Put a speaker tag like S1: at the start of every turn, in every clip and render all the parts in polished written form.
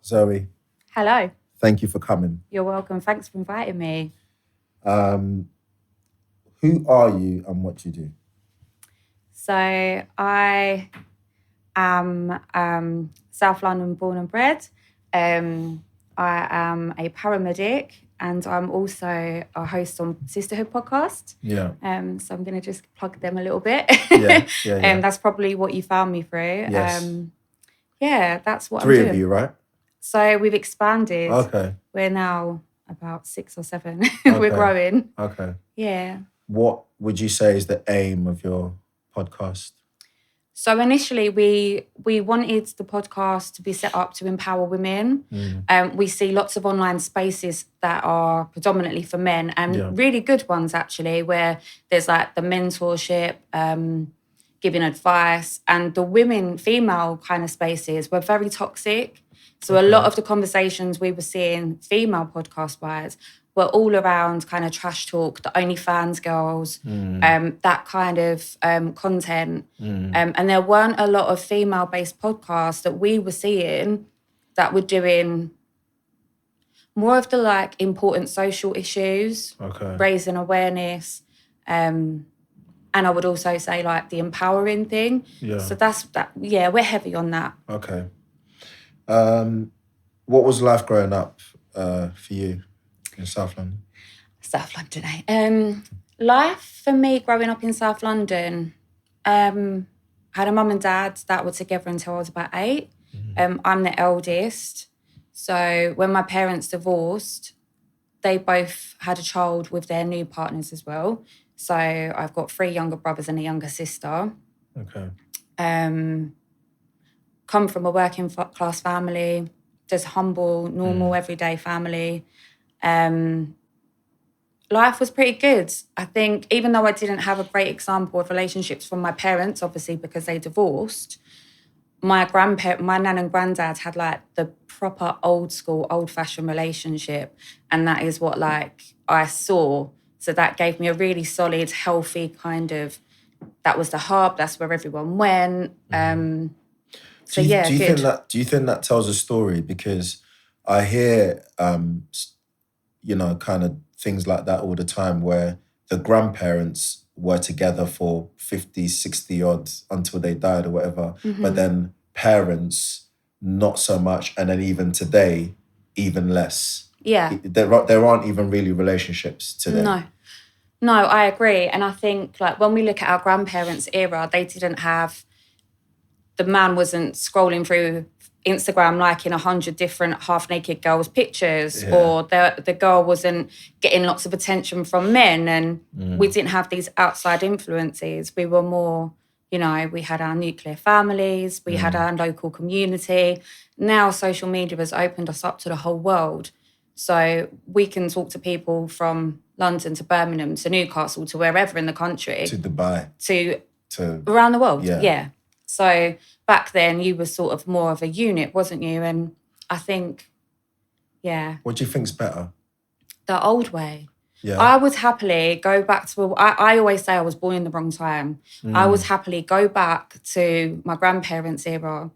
S1: Zoe,
S2: Hello.
S1: thank you for coming.
S2: You're welcome. Thanks for inviting me.
S1: Um, who are you and what do you do?
S2: So I am South London born and bred. I am a paramedic and I'm also a host on Sisterhood podcast.
S1: Yeah.
S2: So I'm going to just plug them a little bit.
S1: Yeah.
S2: That's probably what you found me through.
S1: Yes.
S2: That's what
S1: Three
S2: I'm
S1: of
S2: doing.
S1: you, right?
S2: So we've expanded.
S1: Okay.
S2: We're now about 6 or 7.
S1: Okay.
S2: We're growing.
S1: Okay.
S2: Yeah.
S1: What would you say is the aim of your podcast?
S2: So initially, we wanted the podcast to be set up to empower women. We see lots of online spaces that are predominantly for men and really good ones, actually, where there's like the mentorship, giving advice, and the female kind of spaces were very toxic. So a lot of the conversations we were seeing, female podcast-wise, were all around kind of trash talk, the OnlyFans girls, that kind of content. And there weren't a lot of female-based podcasts that we were seeing that were doing more of the like important social issues, raising awareness. And I would also say like the empowering thing.
S1: Yeah.
S2: So that's that. Yeah, we're heavy on that.
S1: Okay. What was life growing up for you in South London?
S2: South London, eh? Life for me growing up in South London, I had a mum and dad that were together until I was about 8. I'm the eldest. So when my parents divorced, they both had a child with their new partners as well. So I've got 3 younger brothers and a younger sister.
S1: Okay.
S2: Come from a working class family, just humble, normal, everyday family. Life was pretty good. I think even though I didn't have a great example of relationships from my parents, obviously because they divorced, my nan and granddad had like the proper old school, old fashioned relationship. And that is what like I saw. So that gave me a really solid, healthy kind of, that was the hub, that's where everyone went.
S1: Do you think that tells a story? Because I hear, kind of things like that all the time where the grandparents were together for 50, 60 odd until they died or whatever. But then parents, not so much. And then even today, even less.
S2: Yeah.
S1: There aren't even really relationships today.
S2: No, I agree. And I think like when we look at our grandparents' era, they didn't have, the man wasn't scrolling through Instagram liking 100 different half-naked girls' pictures, or the girl wasn't getting lots of attention from men, and we didn't have these outside influences. We were more, we had our nuclear families, we had our local community. Now social media has opened us up to the whole world. So we can talk to people from London to Birmingham to Newcastle to wherever in the country.
S1: To Dubai.
S2: To around the world, yeah. So back then you were sort of more of a unit, wasn't you? And I think, yeah.
S1: What do you think's better?
S2: The old way.
S1: Yeah.
S2: I would happily go back to, I always say I was born in the wrong time. I would happily go back to my grandparents' era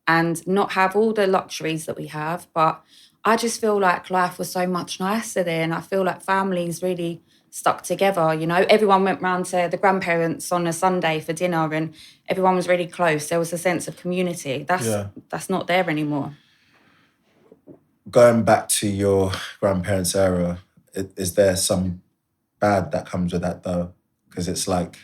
S2: and not have all the luxuries that we have. But I just feel like life was so much nicer then. I feel like families really stuck together, Everyone went round to the grandparents on a Sunday for dinner and everyone was really close. There was a sense of community. That's not there anymore.
S1: Going back to your grandparents' era, is there some bad that comes with that though? Because it's like...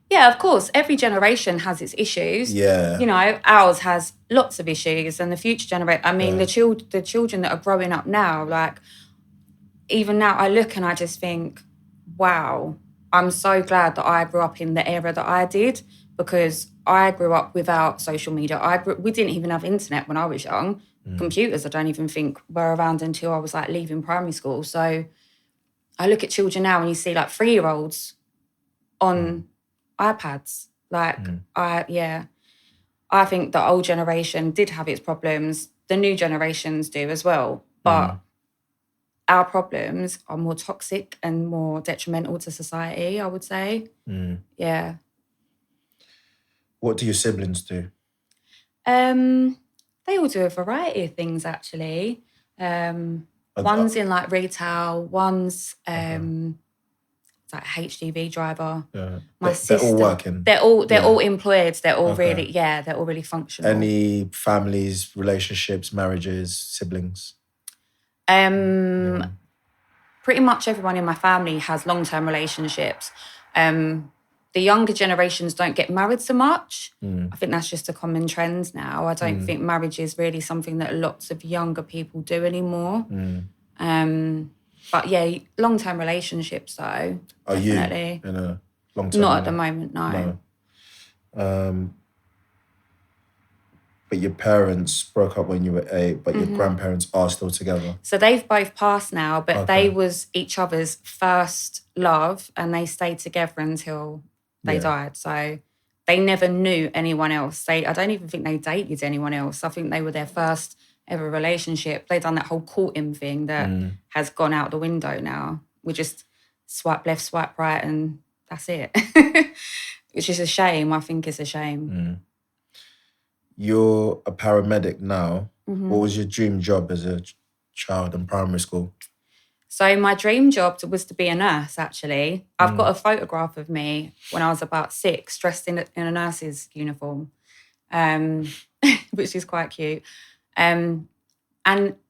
S2: Yeah, of course. Every generation has its issues.
S1: Yeah.
S2: Ours has lots of issues and the future generation, the children that are growing up now, like even now I look and I just think, wow, I'm so glad that I grew up in the era that I did, because I grew up without social media. We didn't even have internet when I was young. Computers, I don't even think were around until I was like leaving primary school. So I look at children now and you see like 3-year-olds on iPads. Like, I think the old generation did have its problems. The new generations do as well. But our problems are more toxic and more detrimental to society, I would say. Yeah.
S1: What do your siblings do?
S2: They all do a variety of things, actually. One's in like retail, one's like HGV driver.
S1: Yeah.
S2: My sister,
S1: they're all working.
S2: They're all employed. They're all they're all really functional.
S1: Any families, relationships, marriages, siblings?
S2: Pretty much everyone in my family has long-term relationships. The younger generations don't get married so much. I think that's just a common trend now. I don't think marriage is really something that lots of younger people do anymore. But yeah, long-term relationships though.
S1: Are
S2: definitely.
S1: you in a long-term?
S2: Not at the moment, no.
S1: But your parents broke up when you were 8, but your grandparents are still together.
S2: So they've both passed now, but they was each other's first love and they stayed together until they died. So they never knew anyone else. I don't even think they dated anyone else. I think they were their first ever relationship. They've done that whole courting thing that has gone out the window now. We just swipe left, swipe right, and that's it. Which is a shame. I think it's a shame.
S1: You're a paramedic now. What was your dream job as a child in primary school?
S2: So my dream job was to be a nurse, actually. I've got a photograph of me when I was about 6, dressed in a nurse's uniform, which is quite cute. And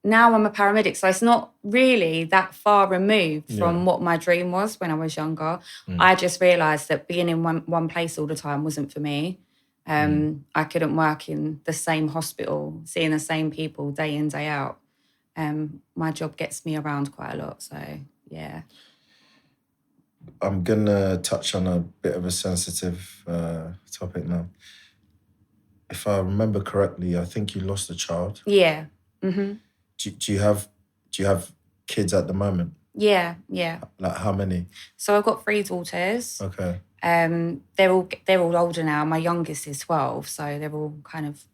S2: now I'm a paramedic, so it's not really that far removed from what my dream was when I was younger. I just realised that being in one place all the time wasn't for me. I couldn't work in the same hospital, seeing the same people day in, day out. My job gets me around quite a lot, so yeah.
S1: I'm going to touch on a bit of a sensitive topic now. If I remember correctly, I think you lost a child.
S2: Yeah.
S1: Do you have kids at the moment?
S2: Yeah.
S1: Like how many?
S2: So I've got 3 daughters.
S1: Okay.
S2: They're all older now. My youngest is 12, so they're all kind of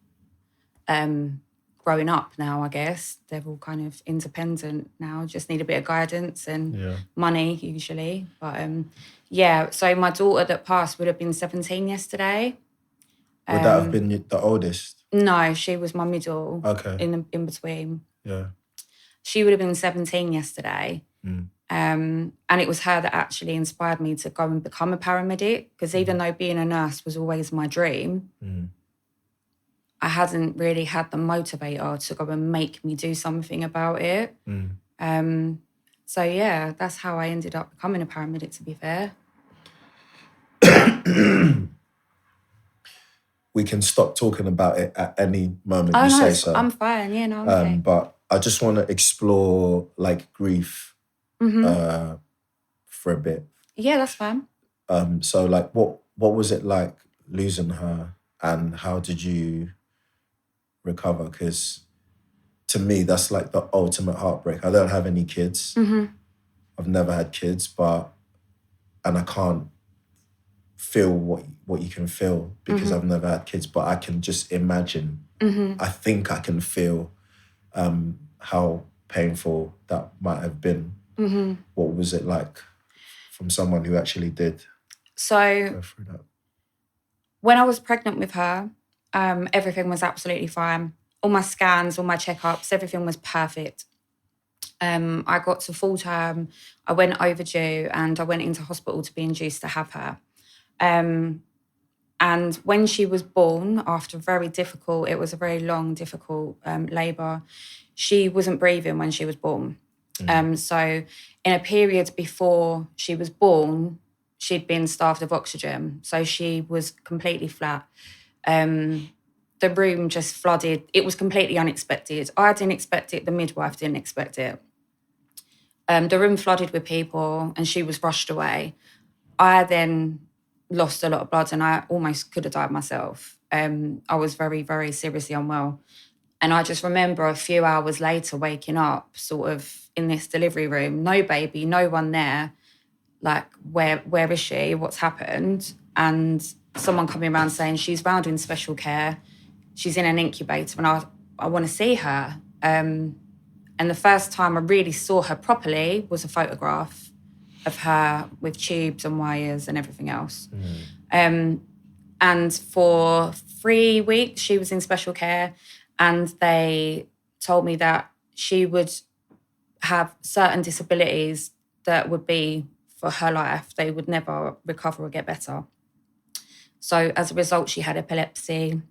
S2: growing up now, I guess. They're all kind of independent now, just need a bit of guidance and money usually. But so my daughter that passed would have been 17 yesterday.
S1: Would that have been the oldest?
S2: No, she was my middle.
S1: Okay.
S2: In between.
S1: Yeah.
S2: She would have been 17 yesterday. And it was her that actually inspired me to go and become a paramedic, because even though being a nurse was always my dream, I hadn't really had the motivator to go and make me do something about it. So yeah, that's how I ended up becoming a paramedic, to be fair.
S1: We can stop talking about it at any moment say so.
S2: I'm fine. Yeah, no, I'm okay.
S1: But I just want to explore like grief for a bit.
S2: Yeah, that's fine.
S1: So like what was it like losing her, and how did you recover? Because to me, that's like the ultimate heartbreak. I don't have any kids. I've never had kids, and I can't feel what you can feel because I've never had kids, but I can just imagine. I think I can feel how painful that might have been. What was it like from someone who actually did go through that?
S2: When I was pregnant with her, everything was absolutely fine. All my scans, all my checkups, everything was perfect. I got to full term, I went overdue, and I went into hospital to be induced to have her. And when she was born, after it was a very long, difficult labour, she wasn't breathing when she was born. So in a period before she was born, she'd been starved of oxygen. So she was completely flat. The room just flooded. It was completely unexpected. I didn't expect it. The midwife didn't expect it. The room flooded with people and she was rushed away. I then lost a lot of blood and I almost could have died myself. I was very, very seriously unwell. And I just remember a few hours later waking up sort of in this delivery room, no baby, no one there. Like, where is she? What's happened? And someone coming around saying she's round in special care. She's in an incubator and I want to see her. And the first time I really saw her properly was a photograph of her with tubes and wires and everything else. And for 3 weeks, she was in special care. and they told me that she would have certain disabilities that would be for her life. They would never recover or get better. So as a result, she had epilepsy,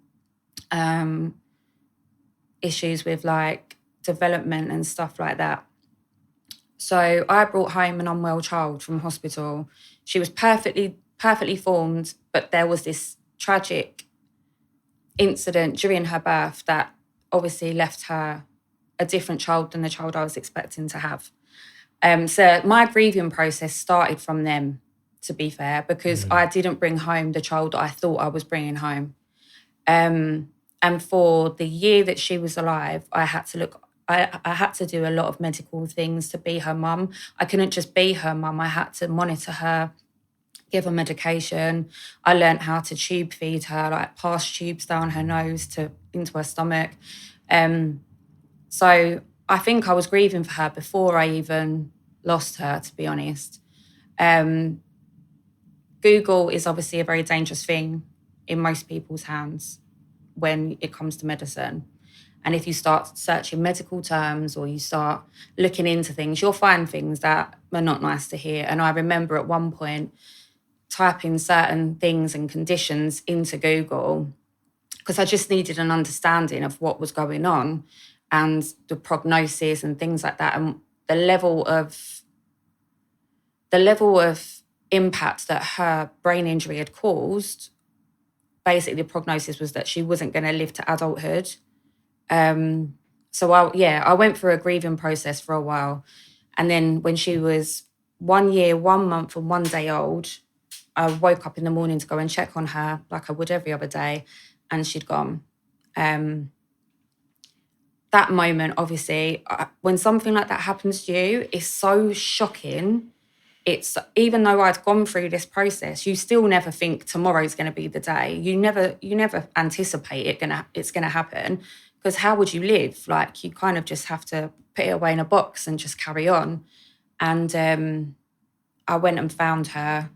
S2: issues with like development and stuff like that. So I brought home an unwell child from hospital. She was perfectly formed, but there was this tragic incident during her birth that obviously left her a different child than the child I was expecting to have. So my grieving process started from them, to be fair, because I didn't bring home the child that I thought I was bringing home. And for the year that she was alive, I had to do a lot of medical things to be her mum. I couldn't just be her mum. I had to monitor her, give her medication. I learned how to tube feed her, like pass tubes down her nose into her stomach. So I think I was grieving for her before I even lost her, to be honest. Google is obviously a very dangerous thing in most people's hands when it comes to medicine. And if you start searching medical terms or you start looking into things, you'll find things that are not nice to hear. And I remember at one point typing certain things and conditions into Google because I just needed an understanding of what was going on and the prognosis and things like that, and the level of impact that her brain injury had caused. Basically, the prognosis was that she wasn't going to live to adulthood. So I went through a grieving process for a while. And then when she was 1 year, 1 month and 1 day old, I woke up in the morning to go and check on her like I would every other day, and she'd gone. That moment, obviously, when something like that happens to you, it's so shocking. It's, even though I'd gone through this process, you still never think tomorrow's going to be the day. You never anticipate it's gonna happen, because how would you live? Like, you kind of just have to put it away in a box and just carry on. And I went and found her.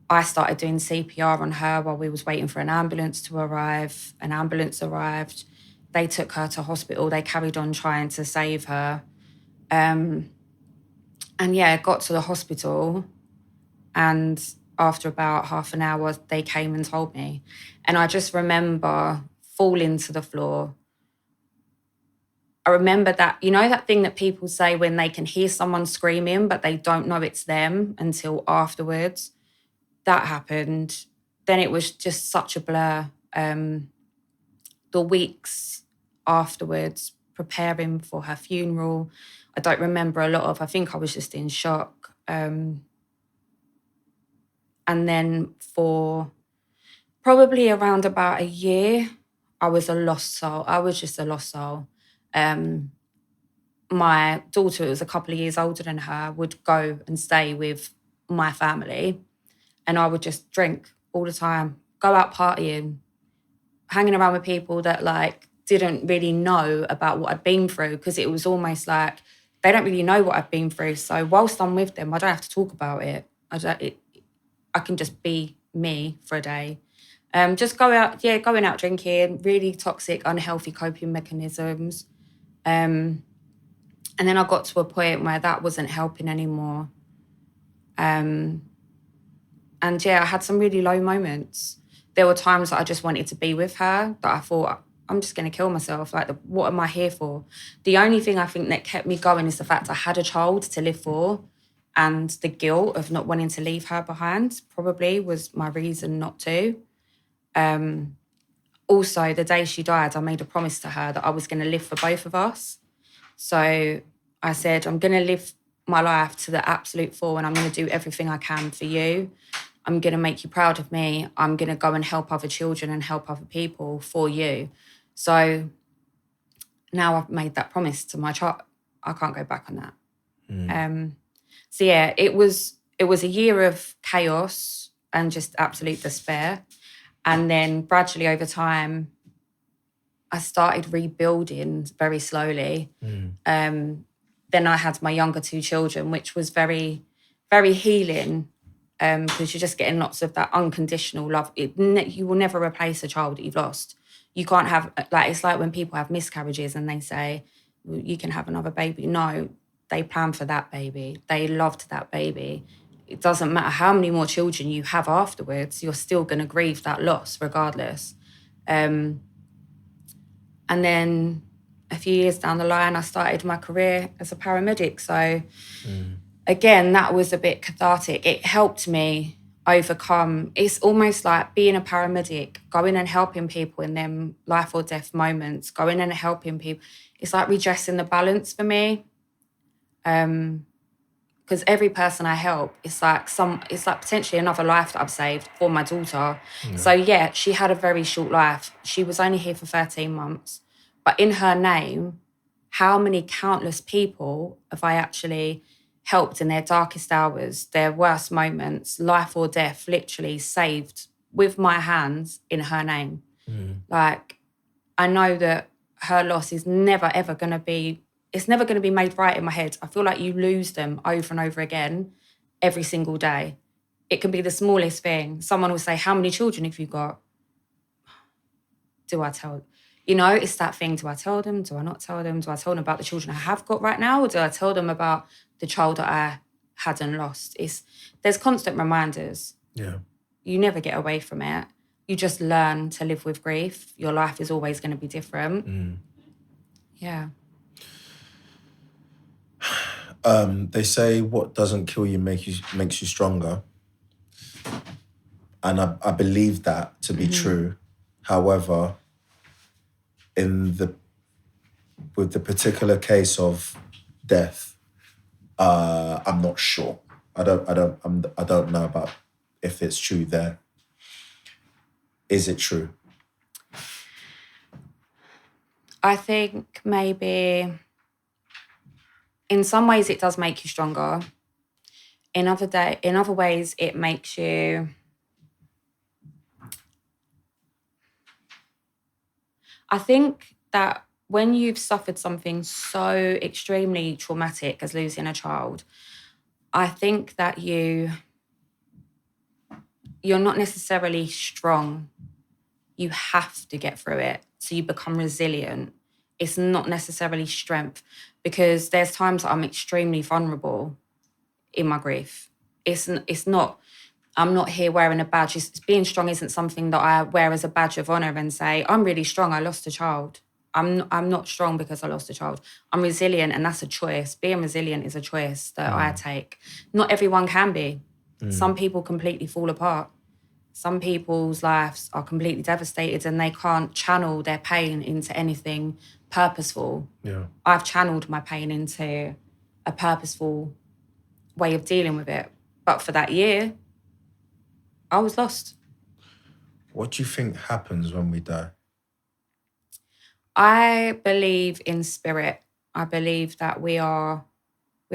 S2: I started doing CPR on her while we was waiting for an ambulance to arrive. An ambulance arrived. They took her to hospital. They carried on trying to save her. And got to the hospital, and after about half an hour, they came and told me. And I just remember falling to the floor. I remember that, that thing that people say when they can hear someone screaming, but they don't know it's them until afterwards. That happened. Then it was just such a blur. The weeks afterwards, preparing for her funeral, I don't remember a lot of. I think I was just in shock. And then for probably around about a year, I was a lost soul. I was just a lost soul. My daughter, who was a couple of years older than her, would go and stay with my family, and I would just drink all the time, go out partying, hanging around with people that like didn't really know about what I'd been through, because it was almost like they don't really know what I've been through. So whilst I'm with them, I don't have to talk about it. I can just be me for a day. Just going out drinking, really toxic, unhealthy coping mechanisms. And then I got to a point where that wasn't helping anymore. I had some really low moments. There were times that I just wanted to be with her, that I thought, I'm just going to kill myself. Like, what am I here for? The only thing I think that kept me going is the fact I had a child to live for, and the guilt of not wanting to leave her behind probably was my reason not to. Also, the day she died, I made a promise to her that I was going to live for both of us. So I said, I'm going to live my life to the absolute full, and I'm going to do everything I can for you. I'm going to make you proud of me. I'm going to go and help other children and help other people for you. So now I've made that promise to my child. I can't go back on that. It was a year of chaos and just absolute despair. And then gradually over time, I started rebuilding very slowly. Then I had my younger two children, which was very, very healing, because you're just getting lots of that unconditional love. You will never replace a child that you've lost. You can't have, like, it's like when people have miscarriages and they say, well, you can have another baby. No, they planned for that baby. They loved that baby. It doesn't matter how many more children you have afterwards, you're still going to grieve that loss regardless. And then a few years down the line, I started my career as a paramedic. So again, that was a bit cathartic. It helped me overcome. It's almost like being a paramedic, going and helping people in them life or death moments, going and helping people. It's like redressing the balance for me. Because every person I help, it's like potentially another life that I've saved for my daughter. Yeah. So yeah, she had a very short life. She was only here for 13 months. But in her name, how many countless people have I actually helped in their darkest hours, their worst moments, life or death, literally saved with my hands in her name. Like, I know that her loss is never, ever going to be, it's never going to be made right in my head. I feel like you lose them over and over again every single day. It can be the smallest thing. Someone will say, how many children have you got? Do I tell? You know, it's that thing. Do I tell them? Do I not tell them? Do I tell them about the children I have got right now? Or do I tell them about the child that I had and lost? There's constant reminders.
S1: Yeah.
S2: You never get away from it. You just learn to live with grief. Your life is always going to be different. Yeah.
S1: They say what doesn't kill you makes you stronger. And I believe that to be true. However, with the particular case of death, I'm not sure. I don't know about if it's true there. Is it true?
S2: I think maybe in some ways it does make you stronger. In other ways it makes you, I think that when you've suffered something so extremely traumatic as losing a child, I think that you're not necessarily strong. You have to get through it. So you become resilient. It's not necessarily strength, because there's times that I'm extremely vulnerable in my grief. It's not, I'm not here wearing a badge. Being strong isn't something that I wear as a badge of honor and say, I'm really strong, I lost a child. I'm not strong because I lost a child. I'm resilient, and that's a choice. Being resilient is a choice that I take. Not everyone can be. Some people completely fall apart. Some people's lives are completely devastated and they can't channel their pain into anything purposeful.
S1: Yeah.
S2: I've channeled my pain into a purposeful way of dealing with it. But for that year, I was lost.
S1: What do you think happens when we die?
S2: I believe in spirit. I believe that we are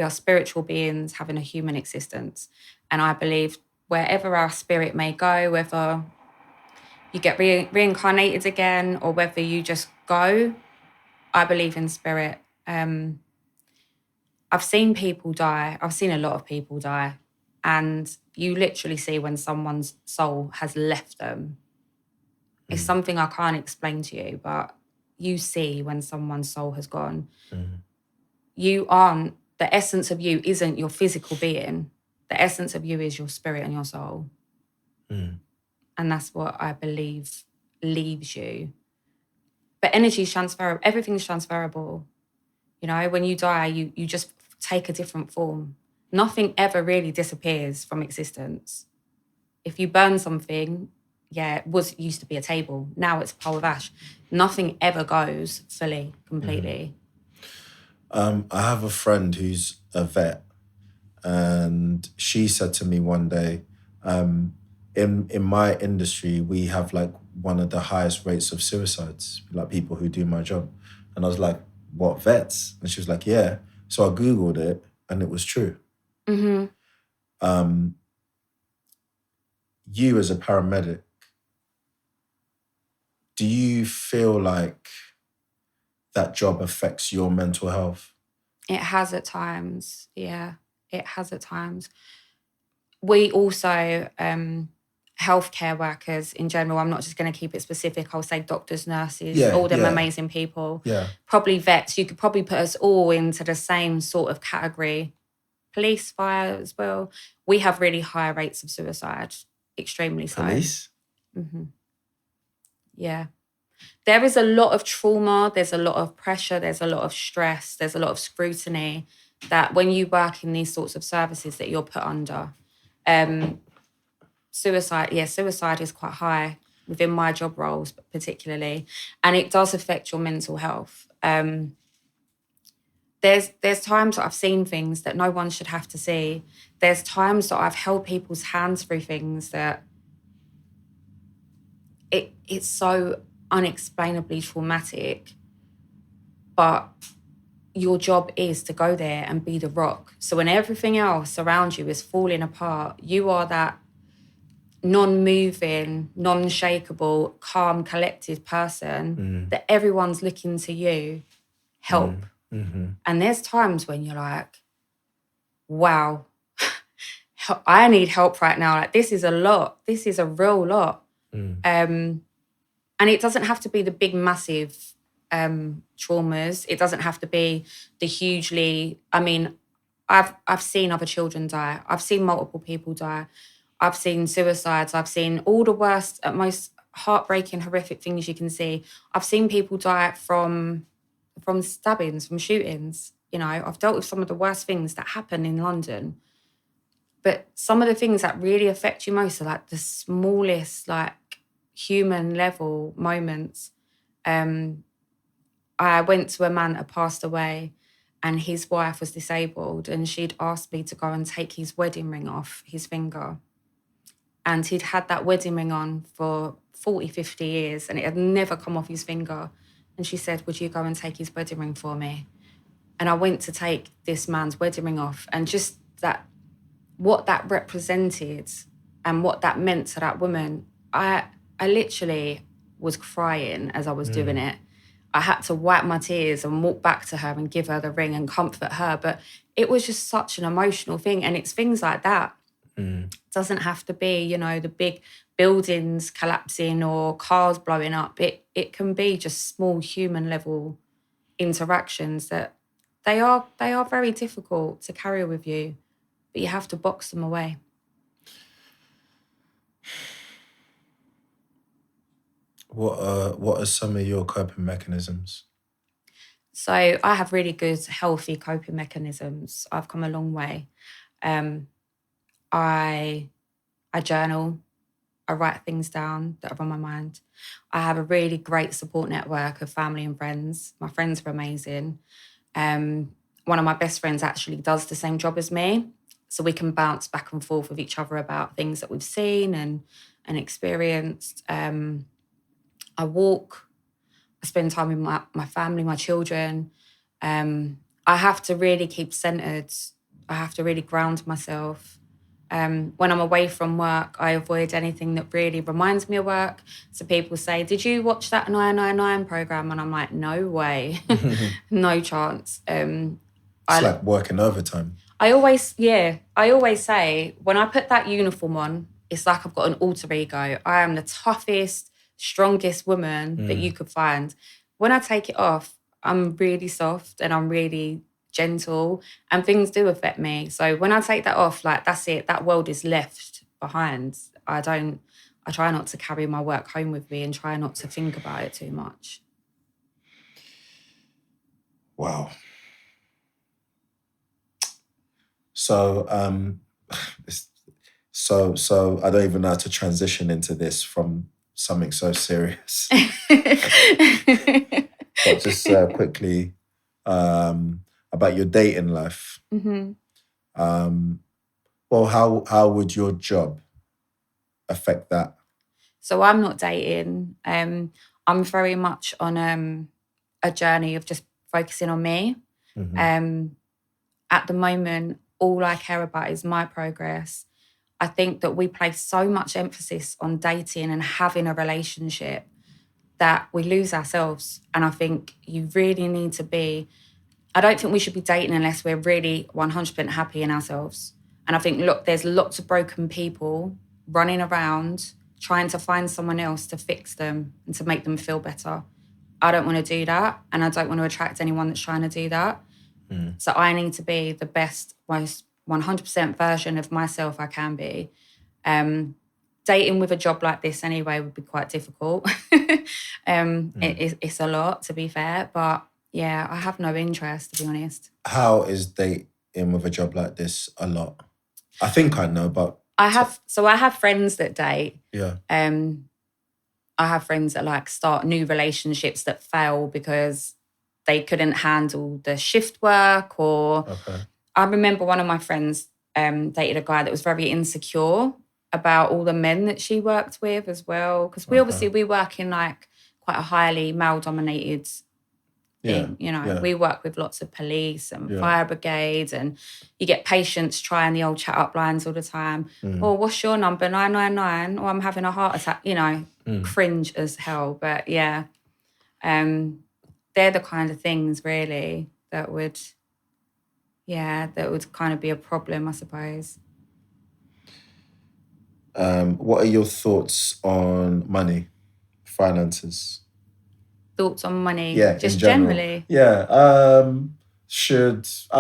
S2: spiritual beings having a human existence. And I believe wherever our spirit may go, whether you get reincarnated again or whether you just go, I believe in spirit. I've seen people die. I've seen a lot of people die. And you literally see when someone's soul has left them. It's something I can't explain to you, but you see when someone's soul has gone. You aren't, the essence of you isn't your physical being. The essence of you is your spirit and your soul. And that's what I believe leaves you. But energy is transferable. Everything's transferable. You know, when you die, you just take a different form. Nothing ever really disappears from existence. If you burn something, it used to be a table. Now it's a pile of ash. Nothing ever goes fully, completely.
S1: I have a friend who's a vet, and she said to me one day, in my industry, we have like one of the highest rates of suicides, like people who do my job. And I was like, what, vets? And she was like, yeah. So I Googled it and it was true. You as a paramedic, do you feel like that job affects your mental health?
S2: It has at times, yeah. It has at times. We also healthcare workers in general. I'm not just going to keep it specific. I'll say doctors, nurses, all them amazing people.
S1: Yeah.
S2: Probably vets. You could probably put us all into the same sort of category. Police, fire as well. We have really high rates of suicide, extremely so.
S1: Police?
S2: Mm-hmm. Yeah. There is a lot of trauma, there's a lot of pressure, there's a lot of stress, there's a lot of scrutiny that when you work in these sorts of services that you're put under. Suicide is quite high within my job roles particularly, and it does affect your mental health. There's times that I've seen things that no one should have to see. There's times that I've held people's hands through things that it's so unexplainably traumatic, but your job is to go there and be the rock. So when everything else around you is falling apart, you are that non-moving, non-shakeable, calm, collected person that everyone's looking to you help. And there's times when you're like, wow, I need help right now. Like, this is a lot. This is a real lot. And it doesn't have to be the big, massive traumas. It doesn't have to be the hugely... I mean, I've seen other children die. I've seen multiple people die. I've seen suicides. I've seen all the worst, most heartbreaking, horrific things you can see. I've seen people die from stabbings, from shootings. You know, I've dealt with some of the worst things that happen in London. But some of the things that really affect you most are like the smallest, like, human level moments. I went to a man that passed away and his wife was disabled, and she'd asked me to go and take his wedding ring off his finger. And he'd had that wedding ring on for 40, 50 years and it had never come off his finger. And she said, would you go and take his wedding ring for me? And I went to take this man's wedding ring off, and just that, what that represented and what that meant to that woman, I literally was crying as I was doing it. I had to wipe my tears and walk back to her and give her the ring and comfort her. But it was just such an emotional thing. And it's things like that. It doesn't have to be, you know, the big buildings collapsing or cars blowing up. It can be just small human level interactions that they are very difficult to carry with you, but you have to box them away.
S1: What are some of your coping mechanisms?
S2: So I have really good, healthy coping mechanisms. I've come a long way. I journal. I write things down that are on my mind. I have a really great support network of family and friends. My friends are amazing. One of my best friends actually does the same job as me, so we can bounce back and forth with each other about things that we've seen and experienced. I walk. I spend time with my family, my children. I have to really keep centered. I have to really ground myself. When I'm away from work, I avoid anything that really reminds me of work. So people say, did you watch that 999 program? And I'm like, no way, no chance.
S1: It's like working overtime.
S2: I always say, when I put that uniform on, it's like I've got an alter ego. I am the toughest, strongest woman that you could find. When I take it off, I'm really soft and I'm really gentle, and things do affect me. So when I take that off, like, that's it, that world is left behind. I try not to carry my work home with me and try not to think about it too much.
S1: Wow. So so I don't even know how to transition into this from something so serious. But just quickly, about your dating life. Well, how would your job affect that?
S2: So I'm not dating. I'm very much on a journey of just focusing on me. At the moment, all I care about is my progress. I think that we place so much emphasis on dating and having a relationship that we lose ourselves. And I think you really need to be... I don't think we should be dating unless we're really 100% happy in ourselves. And I think, look, there's lots of broken people running around trying to find someone else to fix them and to make them feel better. I don't want to do that, and I don't want to attract anyone that's trying to do that. So I need to be the best, most 100% version of myself I can be. Dating with a job like this anyway would be quite difficult. It's a lot, to be fair, but yeah, I have no interest, to be honest.
S1: How is dating with a job like this a lot? I think I know, but
S2: I have friends that date.
S1: Yeah.
S2: I have friends that like start new relationships that fail because they couldn't handle the shift work, or I remember one of my friends dated a guy that was very insecure about all the men that she worked with as well. Because we work in like quite a highly male-dominated thing, We work with lots of police and fire brigades, and you get patients trying the old chat up lines all the time. Oh, what's your number? 999? Or I'm having a heart attack, cringe as hell. But yeah, they're the kind of things really that would kind of be a problem, I suppose.
S1: What are your thoughts on money, finances?
S2: Thoughts on money?
S1: Yeah,
S2: just generally.
S1: Yeah. I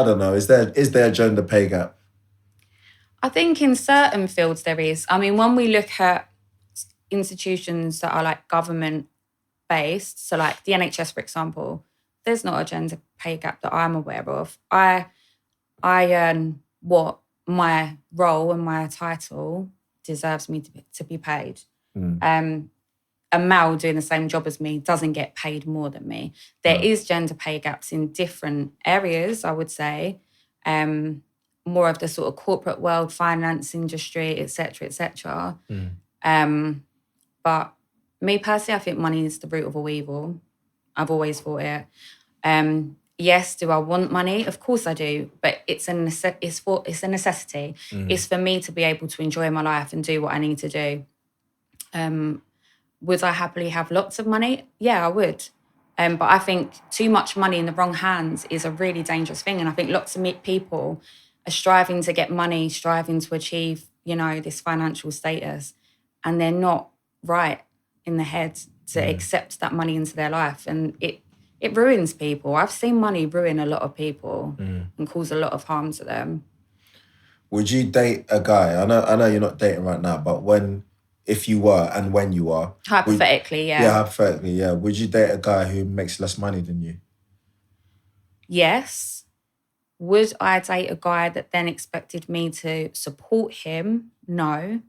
S1: don't know, is there a gender pay gap?
S2: I think in certain fields there is. I mean, when we look at institutions that are like government-based, so like the NHS, for example, there's not a gender pay gap that I'm aware of. I earn what my role and my title deserves me to be paid. A male doing the same job as me doesn't get paid more than me. There is gender pay gaps in different areas, I would say. More of the sort of corporate world, finance industry, et cetera. But me personally, I think money is the root of all evil. I've always thought it. Yes, do I want money? Of course I do, but it's a necessity. It's for me to be able to enjoy my life and do what I need to do. Would I happily have lots of money? Yeah, I would. But I think too much money in the wrong hands is a really dangerous thing. And I think lots of people are striving to get money, striving to achieve, this financial status, and they're not right in the head to accept that money into their life. And it ruins people. I've seen money ruin a lot of people and cause a lot of harm to them.
S1: Would you date a guy? I know you're not dating right now, but if you were and when you are.
S2: Hypothetically,
S1: Yeah, hypothetically, yeah. Would you date a guy who makes less money than you?
S2: Yes. Would I date a guy that then expected me to support him? No.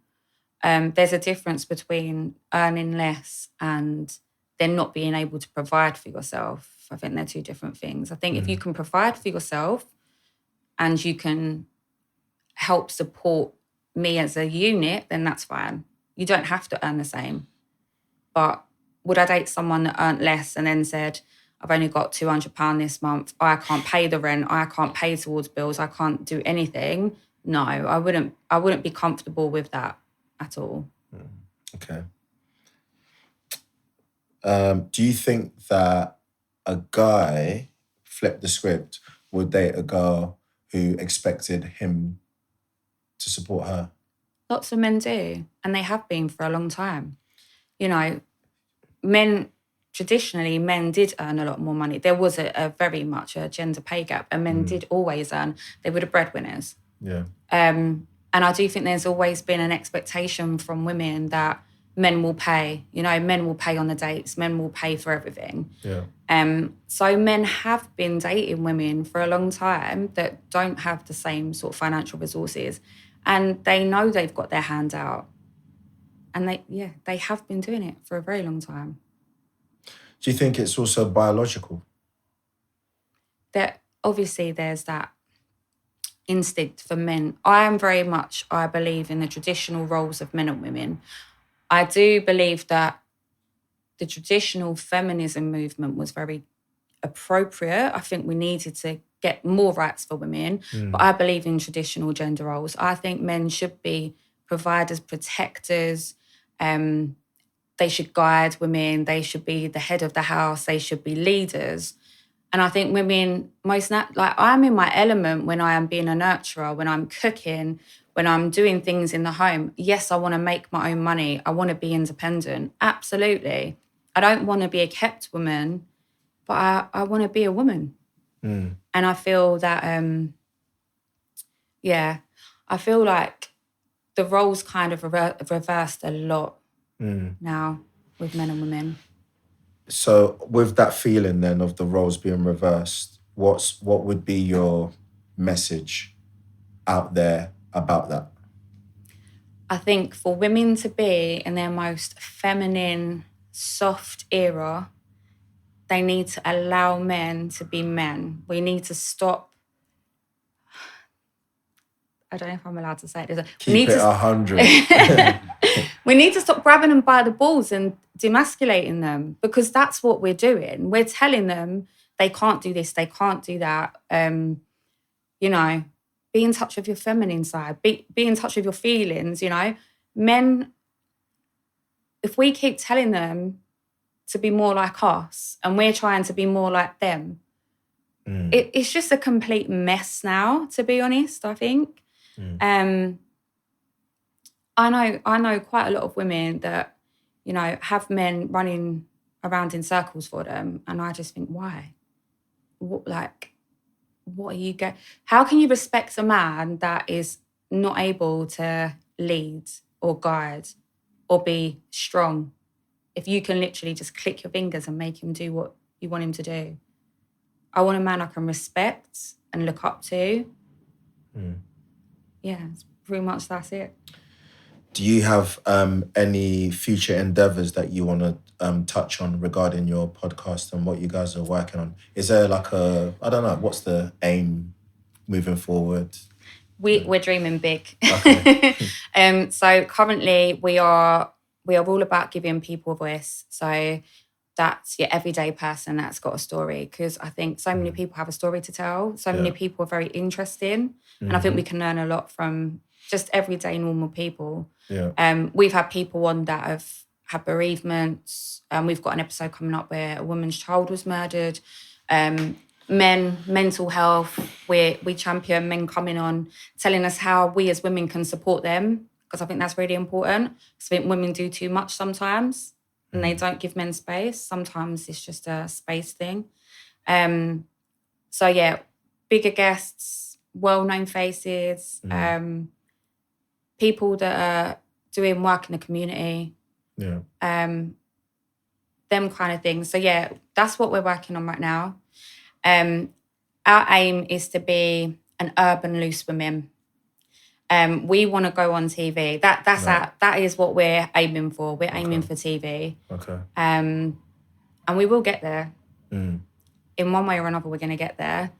S2: There's a difference between earning less and then not being able to provide for yourself. I think they're two different things. I think if you can provide for yourself and you can help support me as a unit, then that's fine. You don't have to earn the same. But would I date someone that earned less and then said, I've only got £200 this month, I can't pay the rent, I can't pay towards bills, I can't do anything? No, I wouldn't be comfortable with that at all.
S1: Okay. Do you think that a guy flipped the script would date a girl who expected him to support her?
S2: Lots of men do, and they have been for a long time. Traditionally, men did earn a lot more money. There was a very much a gender pay gap, and men did always earn. They were the breadwinners.
S1: Yeah.
S2: And I do think there's always been an expectation from women that men will pay. Men will pay on the dates. Men will pay for everything.
S1: Yeah.
S2: So men have been dating women for a long time that don't have the same sort of financial resources, and they know they've got their hand out, and they have been doing it for a very long time.
S1: Do you think it's also biological?
S2: That obviously there's that instinct for men. I believe in the traditional roles of men and women. I do believe that the traditional feminism movement was very appropriate. I think we needed to get more rights for women, but I believe in traditional gender roles. I think men should be providers, protectors. They should guide women. They should be the head of the house. They should be leaders. And I think women I'm in my element when I am being a nurturer, when I'm cooking, when I'm doing things in the home, yes, I want to make my own money. I want to be independent. Absolutely. I don't want to be a kept woman, but I want to be a woman. And I feel that, I feel like the roles kind of reversed a lot now with men and women.
S1: So with that feeling then of the roles being reversed, what would be your message out there about that?
S2: I think for women to be in their most feminine, soft era, they need to allow men to be men. We need to stop. I don't know if I'm allowed to say this.
S1: Keep it 100.
S2: We need to stop grabbing them by the balls and demasculating them, because that's what we're doing. We're telling them they can't do this, they can't do that. Be in touch with your feminine side. Be in touch with your feelings, Men, if we keep telling them to be more like us and we're trying to be more like them, it's just a complete mess now, to be honest, I think. I know quite a lot of women that, have men running around in circles for them. And I just think, why? What are you how can you respect a man that is not able to lead or guide or be strong if you can literally just click your fingers and make him do what you want him to do? I want a man I can respect and look up to. Yeah, it's pretty much that's it.
S1: Do you have any future endeavours that you want to touch on regarding your podcast and what you guys are working on? Is there what's the aim moving forward?
S2: We're dreaming big.
S1: Okay.
S2: So currently we are all about giving people a voice. So that's your everyday person that's got a story, because I think so many people have a story to tell. So many people are very interesting. And I think we can learn a lot from just everyday normal people. Yeah. We've had people on that have had bereavements. We've got an episode coming up where a woman's child was murdered. Men, mental health. We champion men coming on, telling us how we as women can support them, because I think that's really important. Because I think women do too much sometimes and they don't give men space. Sometimes it's just a space thing. So yeah, bigger guests, well-known faces, people that are doing work in the community. Yeah. Them kind of things. So yeah, that's what we're working on right now. Our aim is to be an urban loose women. We want to go on TV. That is what we're aiming for. We're aiming for TV. Okay. And we will get there. In one way or another, we're going to get there.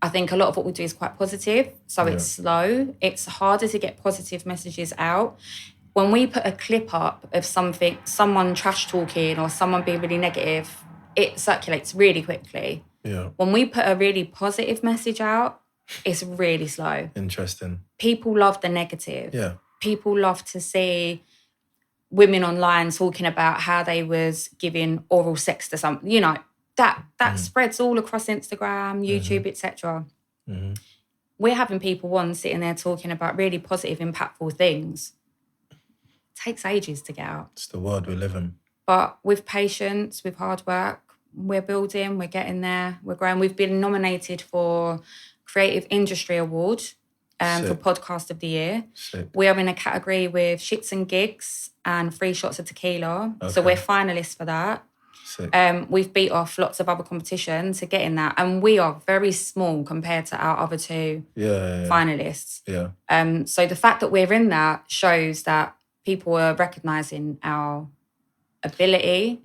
S2: I think a lot of what we do is quite positive, so it's slow. It's harder to get positive messages out. When we put a clip up of someone trash talking or someone being really negative, it circulates really quickly. Yeah. When we put a really positive message out, it's really slow. Interesting. People love the negative. Yeah. People love to see women online talking about how they was giving oral sex to something, that spreads all across Instagram, YouTube, etc. We're having people sitting there talking about really positive, impactful things. It takes ages to get out.
S1: It's the world we live in.
S2: But with patience, with hard work, we're building, we're getting there, we're growing. We've been nominated for Creative Industry Award for Podcast of the Year. Sick. We are in a category with Shits and Gigs and 3 Shots of Tequila. Okay. So we're finalists for that. We've beat off lots of other competitions to get in that. And we are very small compared to our other 2 finalists. Yeah. So the fact that we're in that shows that people are recognising our ability,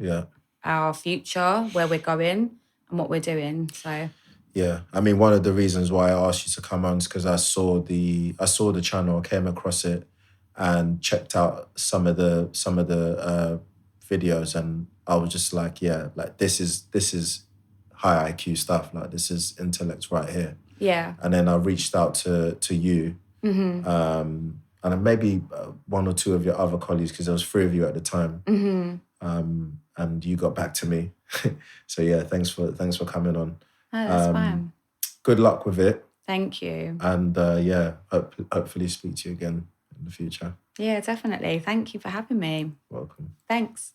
S2: our future, where we're going and what we're doing. So
S1: yeah, I mean, one of the reasons why I asked you to come on is because I saw the channel, came across it, and checked out some of the videos, and I was just like, yeah, like this is high IQ stuff. Like this is intellect right here. Yeah. And then I reached out to you, and maybe 1 or 2 of your other colleagues, because there was 3 of you at the time. And you got back to me. So yeah, thanks for coming on.
S2: Oh, that's fine.
S1: Good luck with it.
S2: Thank you.
S1: And hopefully speak to you again in the future.
S2: Yeah, definitely. Thank you for having me.
S1: Welcome.
S2: Thanks.